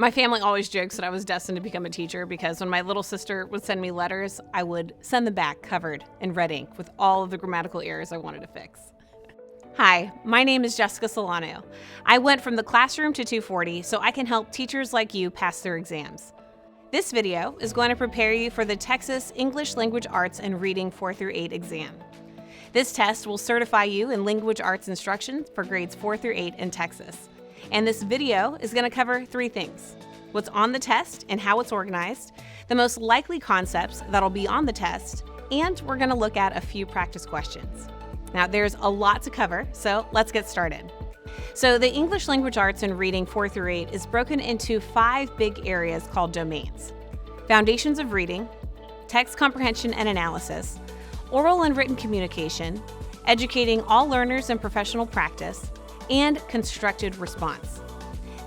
My family always jokes that I was destined to become a teacher because when my little sister would send me letters, I would send them back covered in red ink with all of the grammatical errors I wanted to fix. Hi, my name is Jessica Solano. I went from the classroom to 240 so I can help teachers like you pass their exams. This video is going to prepare you for the TExES English Language Arts and Reading 4 through 8 exam. This test will certify you in language arts instruction for grades 4 through 8 in TExES. And this video is going to cover three things: what's on the test and how it's organized, the most likely concepts that'll be on the test, and we're going to look at a few practice questions. Now, there's a lot to cover, so let's get started. So the English Language Arts and Reading 4 through 8 is broken into 5 big areas called domains: foundations of reading, text comprehension and analysis, oral and written communication, educating all learners in professional practice, and constructed response.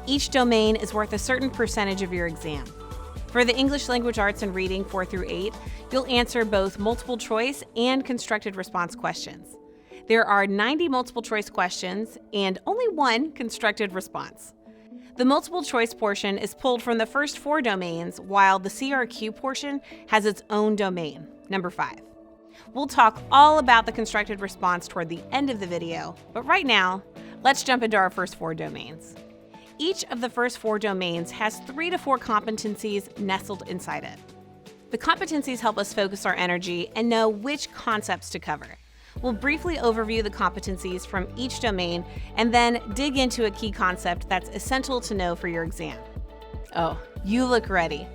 Each domain is worth a certain percentage of your exam. For the English Language Arts and Reading 4 through 8, you'll answer both multiple choice and constructed response questions. There are 90 multiple choice questions and only one constructed response. The multiple choice portion is pulled from the first 4 domains, while the CRQ portion has its own domain, number 5. We'll talk all about the constructed response toward the end of the video, but right now, let's jump into our first 4 domains. Each of the first 4 domains has 3 to 4 competencies nestled inside it. The competencies help us focus our energy and know which concepts to cover. We'll briefly overview the competencies from each domain and then dig into a key concept that's essential to know for your exam. Oh, you look ready.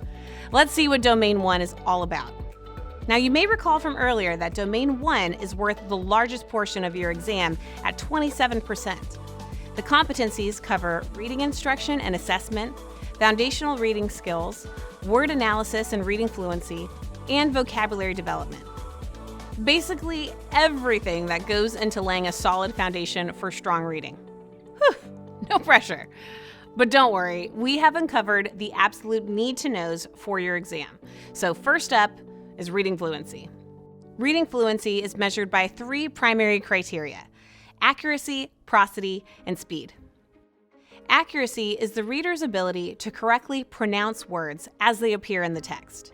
Let's see what Domain 1 is all about. Now, you may recall from earlier that Domain 1 is worth the largest portion of your exam at 27%. The competencies cover reading instruction and assessment, foundational reading skills, word analysis and reading fluency, and vocabulary development. Basically, everything that goes into laying a solid foundation for strong reading. Whew, no pressure. But don't worry, we have uncovered the absolute need-to-knows for your exam. So first up is reading fluency. Reading fluency is measured by 3 primary criteria: accuracy, prosody, and speed. Accuracy is the reader's ability to correctly pronounce words as they appear in the text.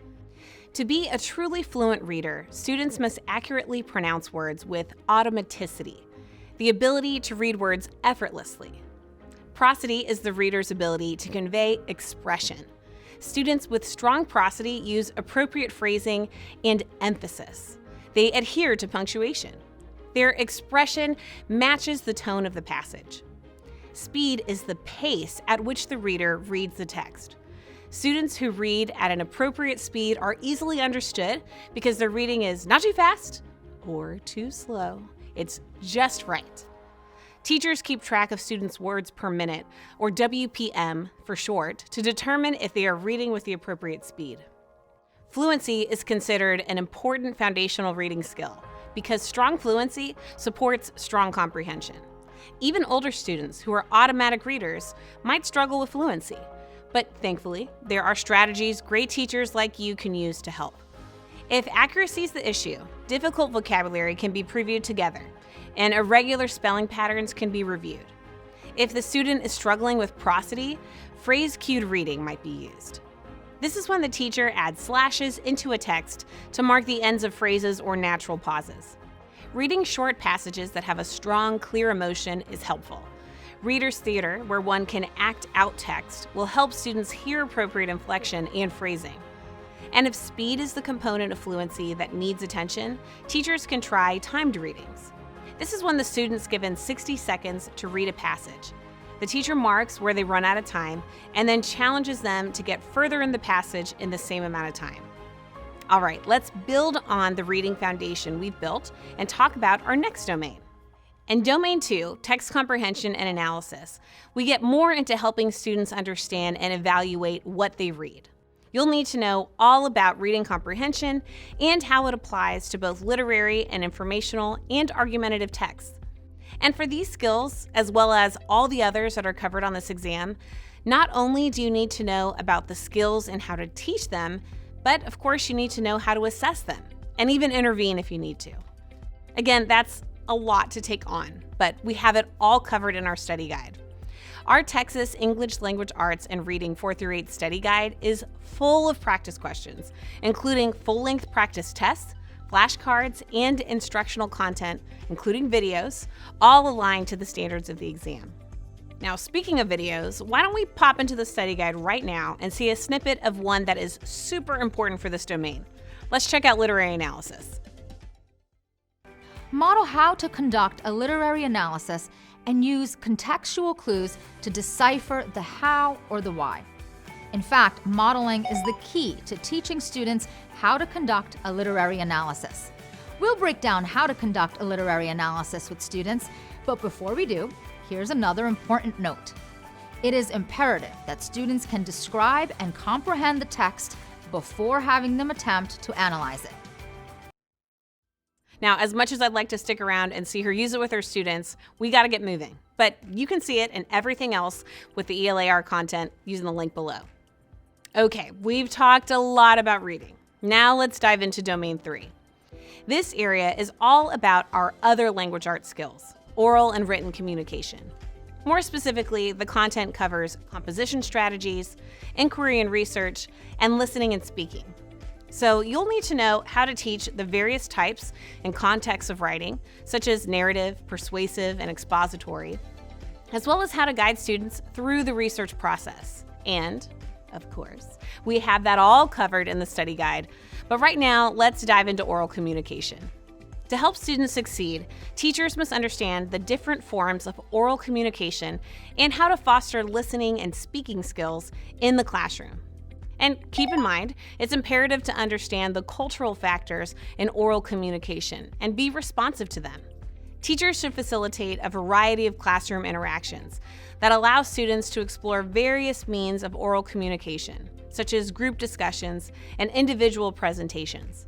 To be a truly fluent reader, students must accurately pronounce words with automaticity, the ability to read words effortlessly. Prosody is the reader's ability to convey expression. Students with strong prosody use appropriate phrasing and emphasis. They adhere to punctuation. Their expression matches the tone of the passage. Speed is the pace at which the reader reads the text. Students who read at an appropriate speed are easily understood because their reading is not too fast or too slow. It's just right. Teachers keep track of students' words per minute, or WPM for short, to determine if they are reading with the appropriate speed. Fluency is considered an important foundational reading skill because strong fluency supports strong comprehension. Even older students who are automatic readers might struggle with fluency, but thankfully, there are strategies great teachers like you can use to help. If accuracy is the issue, difficult vocabulary can be previewed together, and irregular spelling patterns can be reviewed. If the student is struggling with prosody, phrase-cued reading might be used. This is when the teacher adds slashes into a text to mark the ends of phrases or natural pauses. Reading short passages that have a strong, clear emotion is helpful. Reader's theater, where one can act out text, will help students hear appropriate inflection and phrasing. And if speed is the component of fluency that needs attention, teachers can try timed readings. This is when the student's given 60 seconds to read a passage. The teacher marks where they run out of time and then challenges them to get further in the passage in the same amount of time. All right, let's build on the reading foundation we've built and talk about our next domain. In Domain 2, Text Comprehension and Analysis, we get more into helping students understand and evaluate what they read. You'll need to know all about reading comprehension and how it applies to both literary and informational and argumentative texts. And for these skills, as well as all the others that are covered on this exam, not only do you need to know about the skills and how to teach them, but of course you need to know how to assess them and even intervene if you need to. Again, that's a lot to take on, but we have it all covered in our study guide. Our TExES English Language Arts and Reading 4 through 8 study guide is full of practice questions, including full-length practice tests, flashcards, and instructional content, including videos, all aligned to the standards of the exam. Now, speaking of videos, why don't we pop into the study guide right now and see a snippet of one that is super important for this domain. Let's check out literary analysis. Model how to conduct a literary analysis and use contextual clues to decipher the how or the why. In fact, modeling is the key to teaching students how to conduct a literary analysis. We'll break down how to conduct a literary analysis with students, but before we do, here's another important note. It is imperative that students can describe and comprehend the text before having them attempt to analyze it. Now, as much as I'd like to stick around and see her use it with her students, we gotta get moving. But you can see it and everything else with the ELAR content using the link below. Okay, we've talked a lot about reading. Now let's dive into Domain 3. This area is all about our other language arts skills, oral and written communication. More specifically, the content covers composition strategies, inquiry and research, and listening and speaking. So you'll need to know how to teach the various types and contexts of writing, such as narrative, persuasive, and expository, as well as how to guide students through the research process. And, of course, we have that all covered in the study guide. But right now, let's dive into oral communication. To help students succeed, teachers must understand the different forms of oral communication and how to foster listening and speaking skills in the classroom. And keep in mind, it's imperative to understand the cultural factors in oral communication and be responsive to them. Teachers should facilitate a variety of classroom interactions that allow students to explore various means of oral communication, such as group discussions and individual presentations.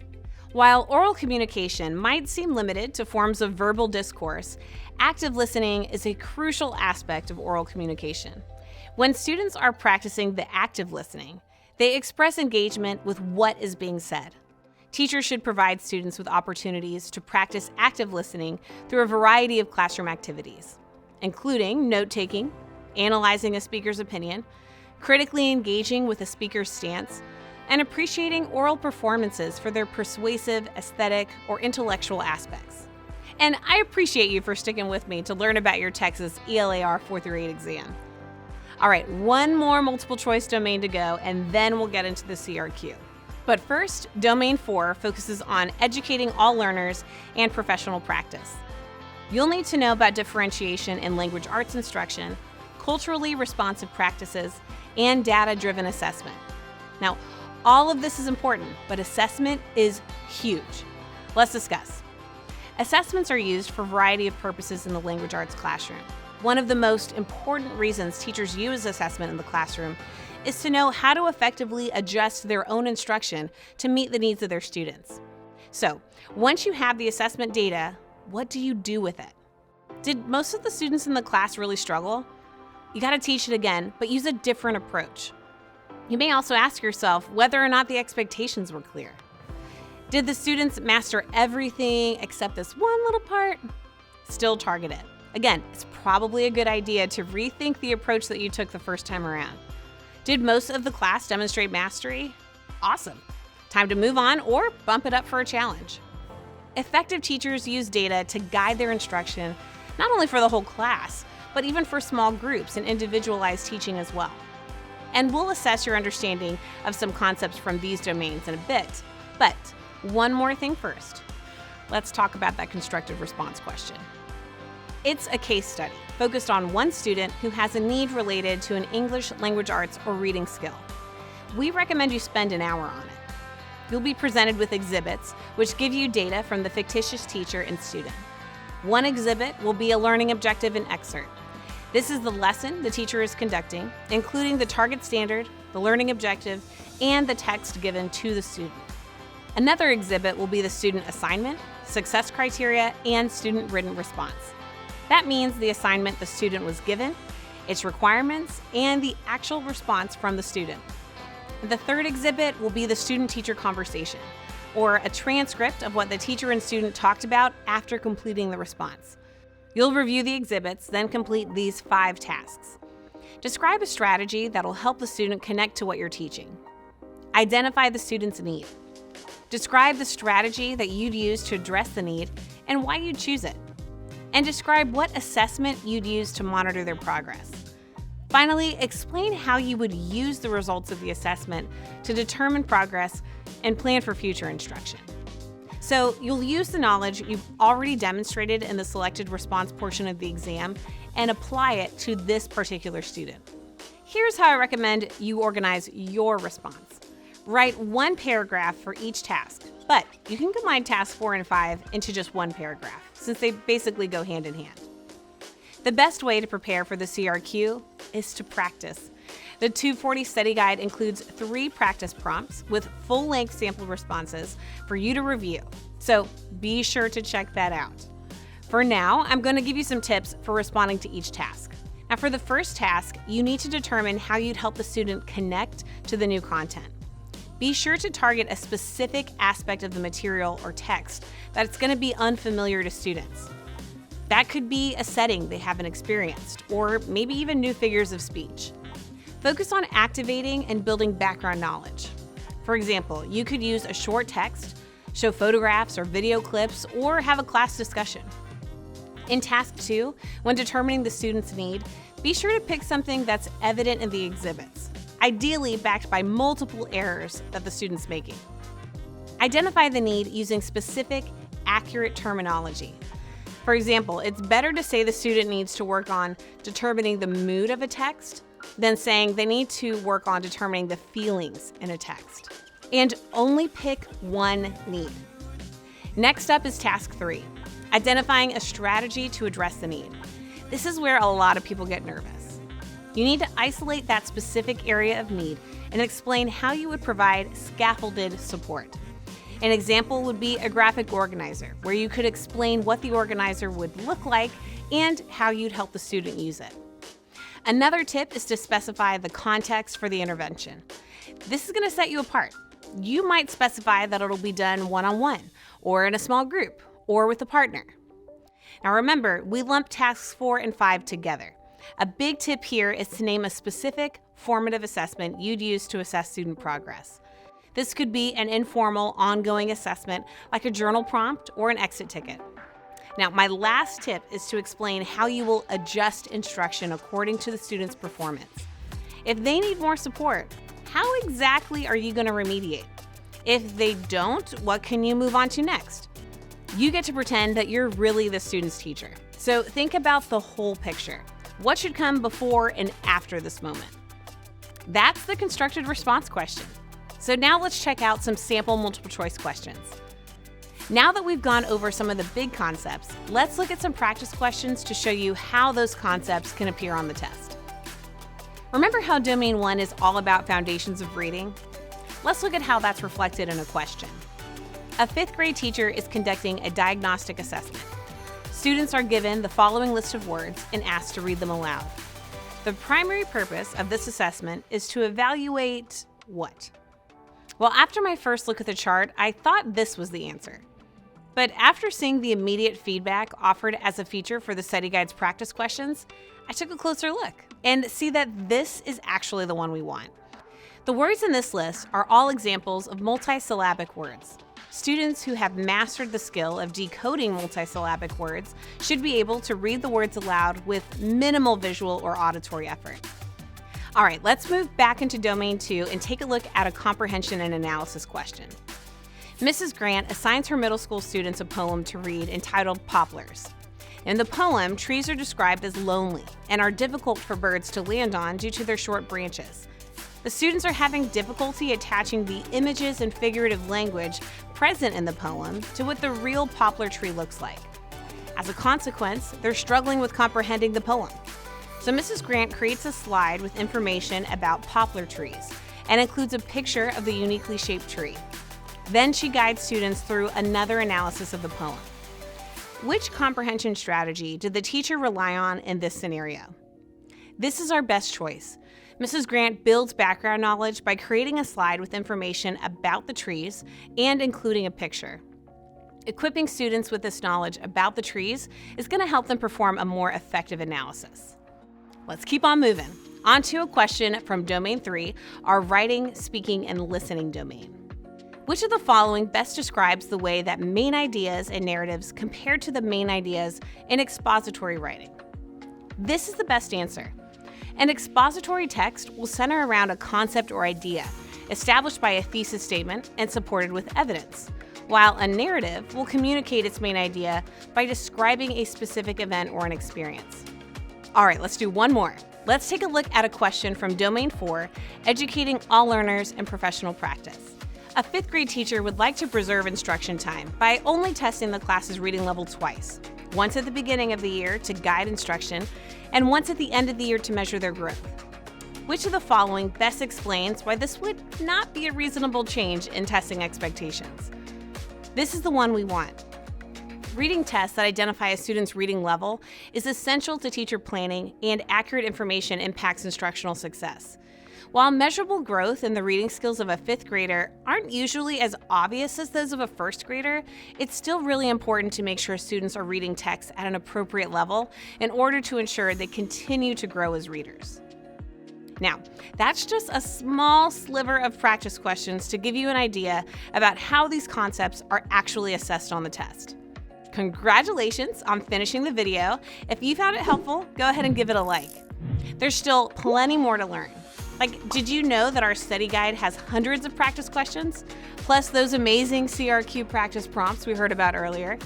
While oral communication might seem limited to forms of verbal discourse, active listening is a crucial aspect of oral communication. When students are practicing the active listening, they express engagement with what is being said. Teachers should provide students with opportunities to practice active listening through a variety of classroom activities, including note-taking, analyzing a speaker's opinion, critically engaging with a speaker's stance, and appreciating oral performances for their persuasive, aesthetic, or intellectual aspects. And I appreciate you for sticking with me to learn about your TExES ELAR 4 through 8 exam. All right, one more multiple choice domain to go, and then we'll get into the CRQ. But first, Domain 4 focuses on educating all learners and professional practice. You'll need to know about differentiation in language arts instruction, culturally responsive practices, and data-driven assessment. Now, all of this is important, but assessment is huge. Let's discuss. Assessments are used for a variety of purposes in the language arts classroom. One of the most important reasons teachers use assessment in the classroom is to know how to effectively adjust their own instruction to meet the needs of their students. So, once you have the assessment data, what do you do with it? Did most of the students in the class really struggle? You gotta teach it again, but use a different approach. You may also ask yourself whether or not the expectations were clear. Did the students master everything except this one little part? Still target it. Again, it's probably a good idea to rethink the approach that you took the first time around. Did most of the class demonstrate mastery? Awesome. Time to move on or bump it up for a challenge. Effective teachers use data to guide their instruction, not only for the whole class, but even for small groups and individualized teaching as well. And we'll assess your understanding of some concepts from these domains in a bit. But one more thing first. Let's talk about that constructive response question. It's a case study focused on one student who has a need related to an English language arts or reading skill. We recommend you spend an hour on it. You'll be presented with exhibits which give you data from the fictitious teacher and student. One exhibit will be a learning objective and excerpt. This is the lesson the teacher is conducting, including the target standard, the learning objective, and the text given to the student. Another exhibit will be the student assignment, success criteria, and student written response. That means the assignment the student was given, its requirements, and the actual response from the student. The third exhibit will be the student-teacher conversation, or a transcript of what the teacher and student talked about after completing the response. You'll review the exhibits, then complete these 5 tasks. Describe a strategy that will help the student connect to what you're teaching. Identify the student's need. Describe the strategy that you'd use to address the need and why you'd choose it. And describe what assessment you'd use to monitor their progress. Finally, explain how you would use the results of the assessment to determine progress and plan for future instruction. So you'll use the knowledge you've already demonstrated in the selected response portion of the exam and apply it to this particular student. Here's how I recommend you organize your response. Write one paragraph for each task, but you can combine tasks 4 and 5 into just one paragraph, since they basically go hand in hand. The best way to prepare for the CRQ is to practice. The 240 study guide includes 3 practice prompts with full-length sample responses for you to review, so be sure to check that out. For now, I'm going to give you some tips for responding to each task. Now, for the first task, you need to determine how you'd help the student connect to the new content. Be sure to target a specific aspect of the material or text that's going to be unfamiliar to students. That could be a setting they haven't experienced, or maybe even new figures of speech. Focus on activating and building background knowledge. For example, you could use a short text, show photographs or video clips, or have a class discussion. In task 2, when determining the student's need, be sure to pick something that's evident in the exhibits, ideally backed by multiple errors that the student's making. Identify the need using specific, accurate terminology. For example, it's better to say the student needs to work on determining the mood of a text than saying they need to work on determining the feelings in a text. And only pick one need. Next up is task 3, identifying a strategy to address the need. This is where a lot of people get nervous. You need to isolate that specific area of need and explain how you would provide scaffolded support. An example would be a graphic organizer, where you could explain what the organizer would look like and how you'd help the student use it. Another tip is to specify the context for the intervention. This is going to set you apart. You might specify that it'll be done one-on-one, or in a small group, or with a partner. Now remember, we lump tasks 4 and 5 together. A big tip here is to name a specific formative assessment you'd use to assess student progress. This could be an informal, ongoing assessment like a journal prompt or an exit ticket. Now, my last tip is to explain how you will adjust instruction according to the student's performance. If they need more support, how exactly are you going to remediate? If they don't, what can you move on to next? You get to pretend that you're really the student's teacher. So think about the whole picture. What should come before and after this moment? That's the constructed response question. So now let's check out some sample multiple choice questions. Now that we've gone over some of the big concepts, let's look at some practice questions to show you how those concepts can appear on the test. Remember how Domain 1 is all about foundations of reading? Let's look at how that's reflected in a question. A 5th grade teacher is conducting a diagnostic assessment. Students are given the following list of words and asked to read them aloud. The primary purpose of this assessment is to evaluate what? Well, after my first look at the chart, I thought this was the answer. But after seeing the immediate feedback offered as a feature for the study guide's practice questions, I took a closer look and see that this is actually the one we want. The words in this list are all examples of multisyllabic words. Students who have mastered the skill of decoding multisyllabic words should be able to read the words aloud with minimal visual or auditory effort. All right, let's move back into Domain 2 and take a look at a comprehension and analysis question. Mrs. Grant assigns her middle school students a poem to read entitled Poplars. In the poem, trees are described as lonely and are difficult for birds to land on due to their short branches. The students are having difficulty attaching the images and figurative language present in the poem to what the real poplar tree looks like. As a consequence, they're struggling with comprehending the poem. So Mrs. Grant creates a slide with information about poplar trees and includes a picture of the uniquely shaped tree. Then she guides students through another analysis of the poem. Which comprehension strategy did the teacher rely on in this scenario? This is our best choice. Mrs. Grant builds background knowledge by creating a slide with information about the trees and including a picture. Equipping students with this knowledge about the trees is going to help them perform a more effective analysis. Let's keep on moving. On to a question from Domain 3, our writing, speaking, and listening domain. Which of the following best describes the way that main ideas and narratives compare to the main ideas in expository writing? This is the best answer. An expository text will center around a concept or idea, established by a thesis statement and supported with evidence, while a narrative will communicate its main idea by describing a specific event or an experience. All right, let's do one more. Let's take a look at a question from Domain 4, Educating All Learners in Professional Practice. A 5th grade teacher would like to preserve instruction time by only testing the class's reading level twice, once at the beginning of the year to guide instruction, and once at the end of the year to measure their growth. Which of the following best explains why this would not be a reasonable change in testing expectations? This is the one we want. Reading tests that identify a student's reading level is essential to teacher planning, and accurate information impacts instructional success. While measurable growth in the reading skills of a 5th grader aren't usually as obvious as those of a 1st grader, it's still really important to make sure students are reading text at an appropriate level in order to ensure they continue to grow as readers. Now, that's just a small sliver of practice questions to give you an idea about how these concepts are actually assessed on the test. Congratulations on finishing the video. If you found it helpful, go ahead and give it a like. There's still plenty more to learn. Like, did you know that our study guide has hundreds of practice questions, plus those amazing CRQ practice prompts we heard about earlier?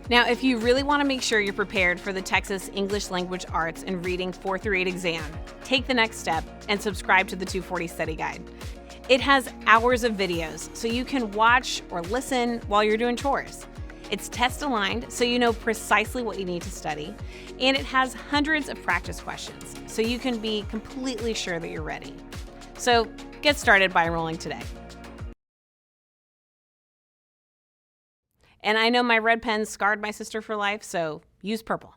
Now, if you really want to make sure you're prepared for the TExES English Language Arts and Reading 4 through 8 exam, take the next step and subscribe to the 240 Study Guide. It has hours of videos, so you can watch or listen while you're doing chores. It's test aligned, so you know precisely what you need to study, and it has hundreds of practice questions, so you can be completely sure that you're ready. So get started by enrolling today. And I know my red pen scarred my sister for life, so use purple.